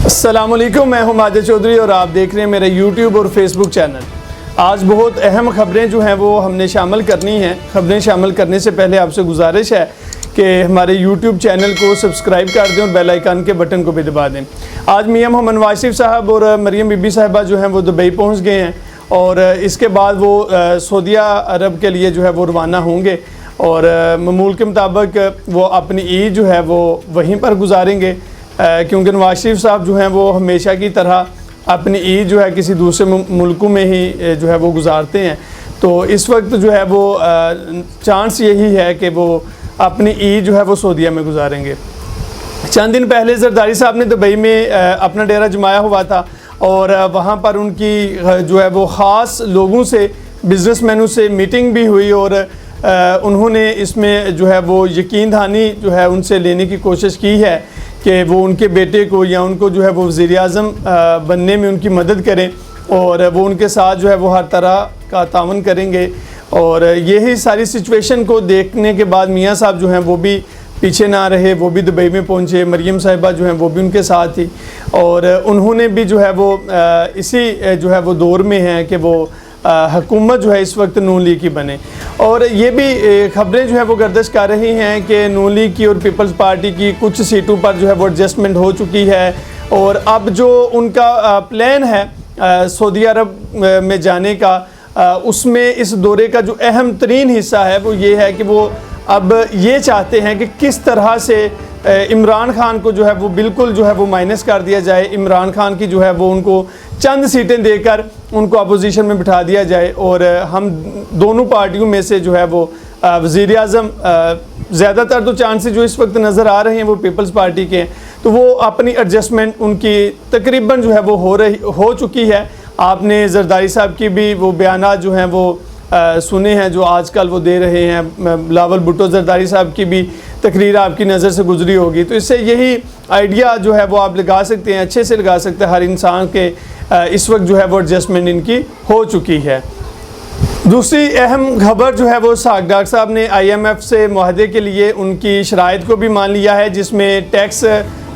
अस्सलामुअलैकुम, मैं हूं माजिद चौधरी और आप देख रहे हैं मेरा यूट्यूब और फेसबुक चैनल। आज बहुत अहम खबरें जो हैं वो हमने शामिल करनी हैं। खबरें शामिल करने से पहले आपसे गुजारिश है कि हमारे यूट्यूब चैनल को सब्सक्राइब कर दें और बेल आइकन के बटन को भी दबा दें। आज मियां मोहम्मद नवाज शरीफ साहब और मरियम बीबी साहिबा जो हैं वो दुबई पहुँच गए हैं और इसके बाद वो सऊदी अरब के लिए जो है वो रवाना होंगे और मामूल के मुताबिक वो अपनी ईद जो है वो वहीं पर गुजारेंगे, क्योंकि नवाज शरीफ साहब जो हैं वो हमेशा की तरह अपनी ईद जो है किसी दूसरे मुल्कों में ही जो है वो गुजारते हैं। तो इस वक्त जो है वो चांस यही है कि वो अपनी ईद जो है वो सऊदीया में गुजारेंगे। चंद दिन पहले जरदारी साहब ने दुबई में अपना डेरा जमाया हुआ था और वहाँ पर उनकी जो है वो ख़ास लोगों से, बिजनेसमैनों से मीटिंग भी हुई और उन्होंने इसमें जो है वो यकीन दहानी जो है उनसे लेने की कोशिश की है कि वो उनके बेटे को या उनको जो है वो वज़ीर-ए-आज़म बनने में उनकी मदद करें और वो उनके साथ जो है वो हर तरह का तावन करेंगे। और यही सारी सिचुएशन को देखने के बाद मियाँ साहब जो हैं वो भी पीछे ना रहे, वो भी दुबई में पहुँचे। मरियम साहिबा जो हैं वो भी उनके साथ थी और उन्होंने भी जो है वो इसी जो है वो दौर में हैं कि वो हुकूमत जो है इस वक्त नून लीग की बने। और ये भी खबरें जो है वो गर्दिश कर रही हैं कि नून लीग की और पीपल्स पार्टी की कुछ सीटों पर जो है वो एडजस्टमेंट हो चुकी है और अब जो उनका प्लान है सऊदी अरब में जाने का, उसमें इस दौरे का जो अहम तरीन हिस्सा है वो ये है कि वो अब ये चाहते हैं कि किस तरह से इमरान खान को जो है वो बिल्कुल जो है वो माइनस कर दिया जाए। इमरान खान की जो है वो उनको चंद सीटें देकर उनको अपोजिशन में बिठा दिया जाए और हम दोनों पार्टियों में से जो है वो वज़ीर-ए-आज़म, ज़्यादातर तो चांसेस जो इस वक्त नज़र आ रहे हैं वो पीपल्स पार्टी के हैं, तो वो अपनी एडजस्टमेंट उनकी तकरीबन जो है वो हो चुकी है। आपने जरदारी साहब की भी वो बयानात जो हैं वो सुने हैं जो आजकल वो दे रहे हैं। बिलावल भुट्टो जरदारी साहब की भी तकरीर आपकी नज़र से गुजरी होगी, तो इससे यही आइडिया जो है वो आप लगा सकते हैं, अच्छे से लगा सकते हैं हर इंसान के इस वक्त जो है वो एडजस्टमेंट इनकी हो चुकी है। दूसरी अहम खबर जो है वो डॉक्टर साहब ने IMF से मुआहदे के लिए उनकी शराइत को भी मान लिया है, जिसमें टैक्स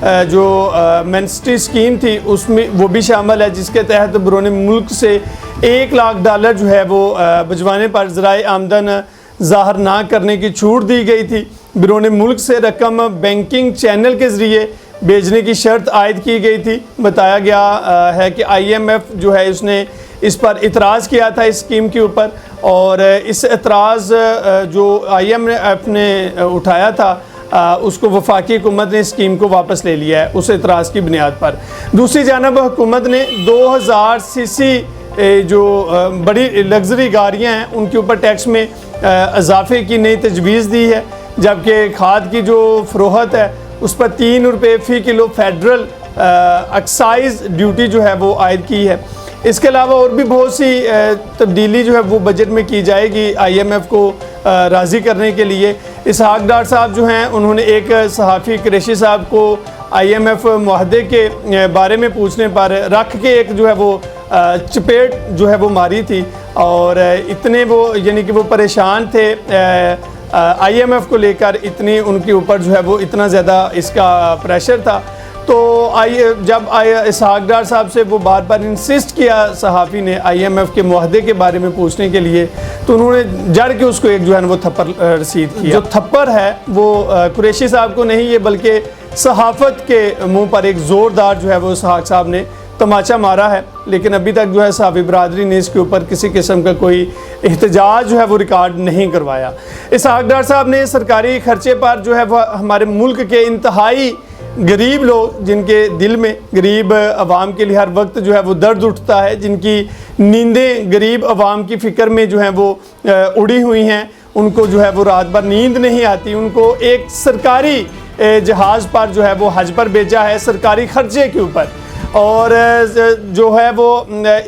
जो एमनेस्टी स्कीम थी उसमें वो भी शामिल है, जिसके तहत बैरून मुल्क से $1 लाख जो है वो भिजवाने पर ज़राए आमदन ज़ाहिर ना करने की छूट दी गई थी। बैरून मुल्क से रकम बैंकिंग चैनल के ज़रिए भेजने की शर्त आयद की गई थी। बताया गया है कि IMF जो है उसने इस पर इतराज़ किया था इस स्कीम के ऊपर और इस एतराज़ जो IMF ने उठाया था उसको वफाकी हुकूमत ने स्कीम को वापस ले लिया है उस एतराज़ की बुनियाद पर। दूसरी जानब हुकूमत ने 2000 सीसी जो बड़ी लग्जरी गाड़ियाँ हैं उनके ऊपर टैक्स में इजाफे की नई तजवीज़ दी है, जबकि खाद की जो फ़रोख्त है उस पर 3 रुपये फ़ी किलो फेडरल एक्साइज ड्यूटी जो है वो आयद की है। इसके अलावा और भी बहुत सी तब्दीली जो है वो बजट में की जाएगी IMF को राज़ी करने के लिए। इसहाक डार साहब जो हैं उन्होंने एक सहाफ़ी कुरैशी साहब को IMF मुआहदे के बारे में पूछने पर रख के एक जो है वो चपेट जो है वो मारी थी और इतने वो यानी कि वो परेशान थे IMF को लेकर, इतनी उनके ऊपर जो है वो इतना ज़्यादा इसका प्रेशर था। तो जब इसहाक डार साहब से वो बार बार इंसिस्ट किया सहाफ़ी ने IMF के मुआहदे के बारे में पूछने के लिए, तो उन्होंने जड़ के उसको एक जो है वो थप्पड़ रसीद किया। जो थप्पड़ है वो कुरैशी साहब को नहीं, ये बल्कि सहाफ़त के मुंह पर एक ज़ोरदार जो है वो इसहाक साहब ने तमाचा मारा है। लेकिन अभी तक जो है सहाफ़ी बरादरी ने इसके ऊपर किसी किस्म का कोई एहतजाज जो है वो रिकॉर्ड नहीं करवाया। इसहाक डार साहब ने सरकारी खर्चे पर जो है वह हमारे मुल्क के इंतहाई गरीब लोग, जिनके दिल में गरीब आवाम के लिए हर वक्त जो है वो दर्द उठता है, जिनकी नींदें गरीब आवाम की फ़िक्र में जो है वो उड़ी हुई हैं, उनको जो है वो रात भर नींद नहीं आती, उनको एक सरकारी जहाज़ पर जो है वो हज पर भेजा है सरकारी खर्चे के ऊपर। और जो है वो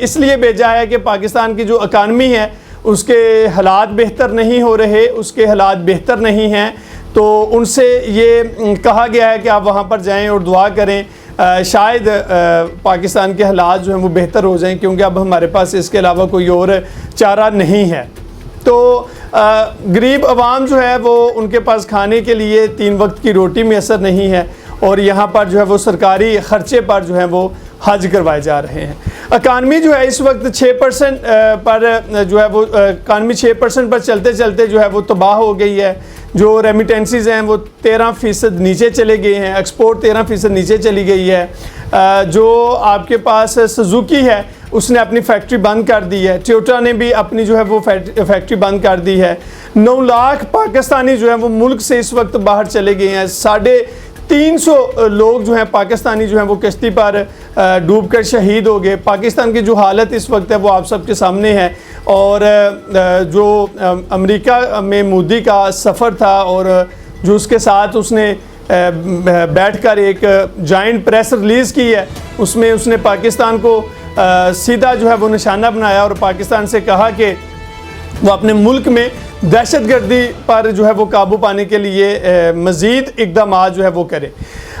इसलिए भेजा है कि पाकिस्तान की जो इकानमी है उसके हालात बेहतर नहीं हो रहे, उसके हालात बेहतर नहीं हैं, तो उनसे ये कहा गया है कि आप वहाँ पर जाएं और दुआ करें शायद पाकिस्तान के हालात जो हैं वो बेहतर हो जाएं, क्योंकि अब हमारे पास इसके अलावा कोई और चारा नहीं है। तो गरीब आवाम जो है वो उनके पास खाने के लिए 3 वक्त की रोटी मैसर नहीं है और यहाँ पर जो है वो सरकारी ख़र्चे पर जो है वो हज करवाए जा रहे हैं। इकानमी जो है इस वक्त 6% पर जो है वो इकानमी 6% पर चलते चलते जो है वो तबाह हो गई है। जो रेमिटेंसीज हैं वो 13% नीचे चले गए हैं, एक्सपोर्ट 13% नीचे चली गई है। जो आपके पास सुजुकी है उसने अपनी फैक्ट्री बंद कर दी है, टोयोटा ने भी अपनी जो है वो फैक्ट्री बंद कर दी है। 9 लाख पाकिस्तानी जो है वो मुल्क से इस वक्त बाहर चले गए हैं। 350 लोग जो हैं पाकिस्तानी जो हैं वो कश्ती पर डूबकर शहीद हो गए। पाकिस्तान की जो हालत इस वक्त है वो आप सबके सामने है। और जो अमेरिका में मोदी का सफ़र था और जो उसके साथ उसने बैठकर एक जॉइंट प्रेस रिलीज़ की है, उसमें उसने पाकिस्तान को सीधा जो है वो निशाना बनाया और पाकिस्तान से कहा कि वो अपने मुल्क में दहशतगर्दी पर जो है वो काबू पाने के लिए मज़ीद इक़दाम जो है वो करे।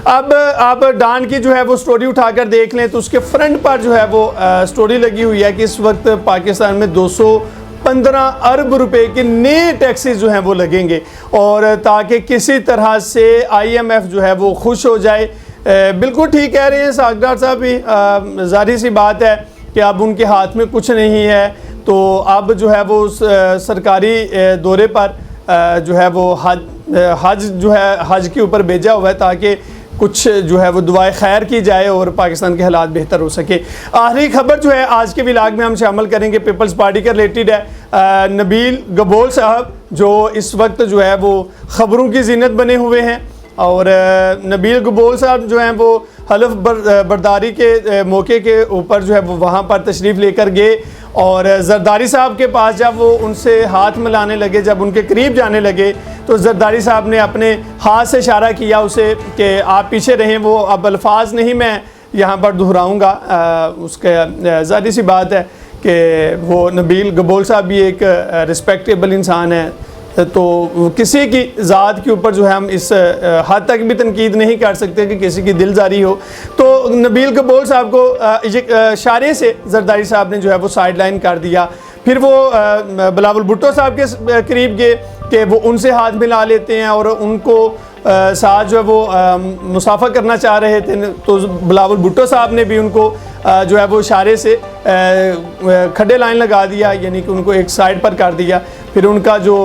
अब आप डॉन की जो है वो स्टोरी उठाकर देख लें तो उसके फ्रंट पर जो है वो स्टोरी लगी हुई है कि इस वक्त पाकिस्तान में 215 अरब रुपए के नए टैक्सेस जो हैं वो लगेंगे, और ताकि किसी तरह से IMF जो है वो खुश हो जाए। बिल्कुल ठीक कह रहे हैं सागदार साहब भी, जाहिर सी बात है कि अब उनके हाथ में कुछ नहीं है, तो अब जो है वो सरकारी दौरे पर जो है वो हज जो है हज के ऊपर भेजा हुआ है ताकि कुछ जो है वो दुआए खैर की जाए और पाकिस्तान के हालात बेहतर हो सके। आखिरी खबर जो है आज के व्लॉग में हम शामिल करेंगे पीपल्स पार्टी के रिलेटेड है। नबील गबोल साहब जो इस वक्त जो है वो ख़बरों की जीनत बने हुए हैं, और नबील गबोल साहब जो हैं वो हलफ बर्दारी के मौके के ऊपर जो है वो वहाँ पर तशरीफ़ लेकर गए, और जरदारी साहब के पास जब वो उनसे हाथ मिलाने लगे, जब उनके करीब जाने लगे, तो जरदारी साहब ने अपने हाथ से इशारा किया उसे कि आप पीछे रहें। वो अब अल्फाज नहीं मैं यहाँ पर दोहराऊँगा, उसके ज़ाहिर सी बात है कि वो नबील गबोल साहब भी एक रिस्पेक्टेबल इंसान है, तो किसी की ज़ात के ऊपर जो है हम इस हद तक भी तनकीद नहीं कर सकते कि किसी की दिलजारी हो। तो नबील गबोल साहब को इशारे से जरदारी साहब ने जो है वो साइड लाइन कर दिया। फिर वो बिलावल भुट्टो साहब के करीब गए कि वो उनसे हाथ मिला लेते हैं और उनको साथ जो है वो मुसाफा करना चाह रहे थे, तो बिलावल भुट्टो साहब ने भी उनको जो है वो इशारे से खड्डे लाइन लगा दिया, यानी कि उनको एक साइड पर कर दिया। फिर उनका जो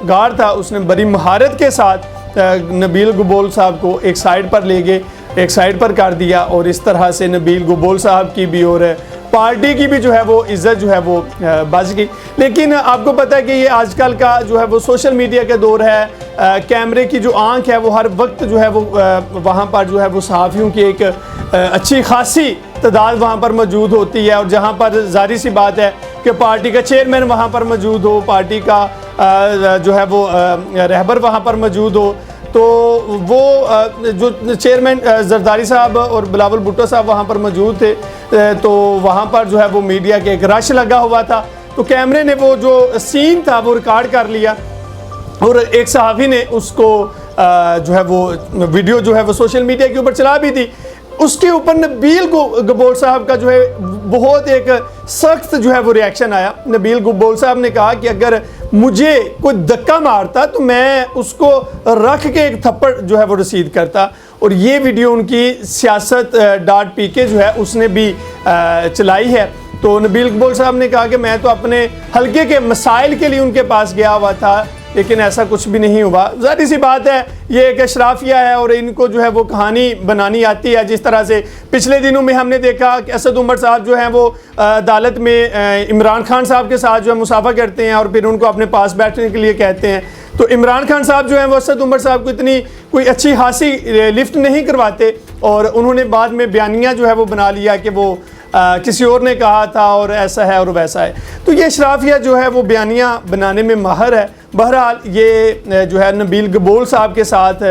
गार्ड था उसने बड़ी महारत के साथ नबील गबोल साहब को एक साइड पर ले गए, एक साइड पर कर दिया, और इस तरह से नबील गबोल साहब की भी और पार्टी की भी जो है वो इज़्ज़त जो है वो बच गई। लेकिन आपको पता है कि ये आजकल का जो है वो सोशल मीडिया का दौर है, कैमरे की जो आंख है वो हर वक्त जो है वो वहाँ पर जो है वो सहाफ़ियों की एक अच्छी खासी तादाद वहाँ पर मौजूद होती है, और जहाँ पर जाहिर सी बात है कि पार्टी का चेयरमैन वहाँ पर मौजूद हो, पार्टी का जो है वो रहबर वहाँ पर मौजूद हो, तो वो जो चेयरमैन जरदारी साहब और बिलावल भुट्टो साहब वहाँ पर मौजूद थे, तो वहाँ पर जो है वो मीडिया के एक रश लगा हुआ था, तो कैमरे ने वो जो सीन था वो रिकॉर्ड कर लिया, और एक सहाफ़ी ने उसको जो है वो वीडियो जो है वो सोशल मीडिया के ऊपर चला भी दी। उसके ऊपर नबील गबोल साहब का जो है बहुत एक सख्त जो है वो रिएक्शन आया। नबील गबोल साहब ने कहा कि अगर मुझे कोई धक्का मारता तो मैं उसको रख के एक थप्पड़ जो है वो रसीद करता, और ये वीडियो उनकी siyaasat.pk जो है उसने भी चलाई है। तो नबील गबोल साहब ने कहा कि मैं तो अपने हल्के के मसाइल के लिए उनके पास गया हुआ था, लेकिन ऐसा कुछ भी नहीं हुआ। ज़ाहिर सी बात है ये एक अशराफिया है और इनको जो है वो कहानी बनानी आती है। जिस तरह से पिछले दिनों में हमने देखा कि असद उमर साहब जो हैं वो अदालत में इमरान खान साहब के साथ जो है मुसाफा करते हैं और फिर उनको अपने पास बैठने के लिए कहते हैं, तो इमरान खान साहब जो हैं वो असद उमर साहब को इतनी कोई अच्छी खासी लिफ्ट नहीं करवाते, और उन्होंने बाद में बयानिया जो है वो बना लिया कि वो किसी और ने कहा था और ऐसा है और वैसा है। तो ये अशराफिया जो है वो बयानिया बनाने में माहिर है। बहरहाल ये जो है नबील गबोल साहब के साथ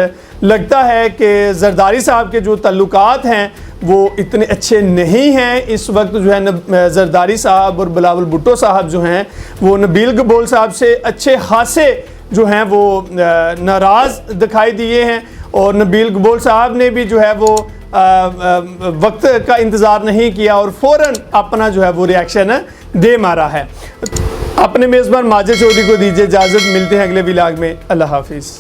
लगता है कि जरदारी साहब के जो ताल्लुकात हैं वो इतने अच्छे नहीं हैं। इस वक्त जो है जरदारी साहब और बिलावल भुट्टो साहब जो हैं वो नबील गबोल साहब से अच्छे खासे जो हैं वो नाराज़ दिखाई दिए हैं, और नबील गबोल साहब ने भी जो है वो वक्त का इंतज़ार नहीं किया और फ़ौरन अपना जो है वो रिएक्शन दे मारा है। अपने मेज़बान माजिद चौधरी को दीजिए इजाज़त, मिलते हैं अगले व्लॉग में। अल्लाह हाफिज़।